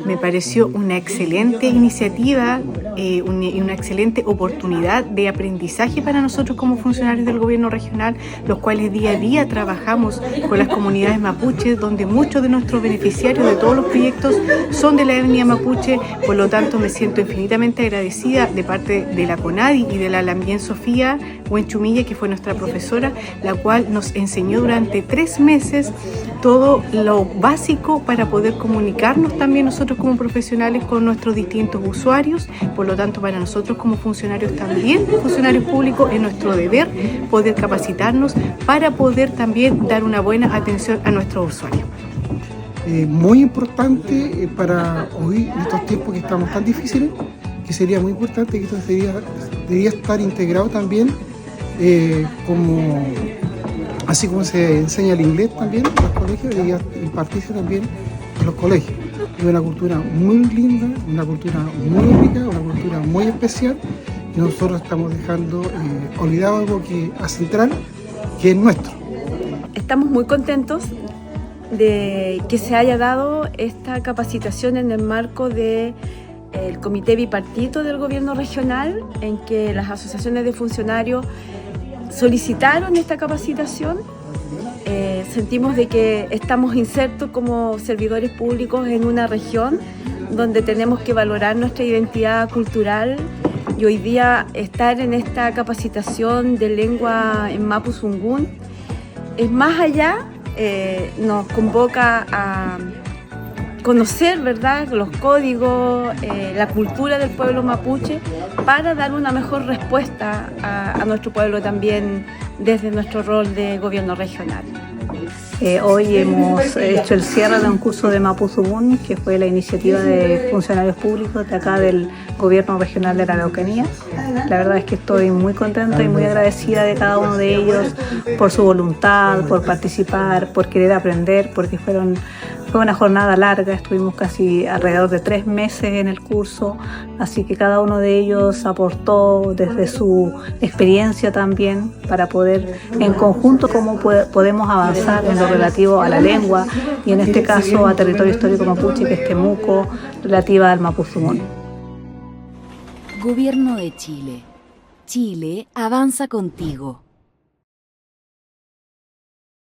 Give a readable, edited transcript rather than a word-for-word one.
Me pareció una excelente iniciativa y una excelente oportunidad de aprendizaje para nosotros como funcionarios del gobierno regional, los cuales día a día trabajamos con las comunidades mapuches, donde muchos de nuestros beneficiarios de todos los proyectos son de la etnia mapuche. Por lo tanto, me siento infinitamente agradecida de parte de la CONADI y de la Lambien Sofía Huenchumilla, que fue nuestra profesora, la cual nos enseñó durante 3 meses todo lo básico para poder comunicarnos también nosotros como profesionales con nuestros distintos usuarios. Por lo tanto, para nosotros como funcionarios también, funcionarios públicos, es nuestro deber poder capacitarnos para poder también dar una buena atención a nuestros usuarios. Muy importante para hoy, en estos tiempos que estamos tan difíciles, que sería muy importante que esto debería estar integrado también, así como se enseña el inglés también en los colegios, debería impartirse también en los colegios. Es una cultura muy linda, una cultura muy rica, una cultura muy especial, y nosotros estamos dejando olvidado algo central, que es nuestro. Estamos muy contentos de que se haya dado esta capacitación en el marco del Comité Bipartito del Gobierno Regional, en que las asociaciones de funcionarios solicitaron esta capacitación. Sentimos de que estamos insertos como servidores públicos en una región donde tenemos que valorar nuestra identidad cultural, y hoy día estar en esta capacitación de lengua en Mapuzungún es más allá. Nos convoca a conocer, ¿verdad?, los códigos, la cultura del pueblo mapuche, para dar una mejor respuesta a nuestro pueblo también desde nuestro rol de gobierno regional. Hoy hemos hecho el cierre de un curso de Mapuzungún, que fue la iniciativa de funcionarios públicos de acá del Gobierno Regional de la Araucanía. La verdad es que estoy muy contenta y muy agradecida de cada uno de ellos por su voluntad, por participar, por querer aprender, porque fue una jornada larga, estuvimos casi alrededor de 3 meses en el curso, así que cada uno de ellos aportó desde su experiencia también para poder en conjunto cómo podemos avanzar en lo relativo a la lengua y en este caso a territorio histórico mapuche, que es Temuco, relativa al Mapuzungún. Gobierno de Chile. Chile avanza contigo.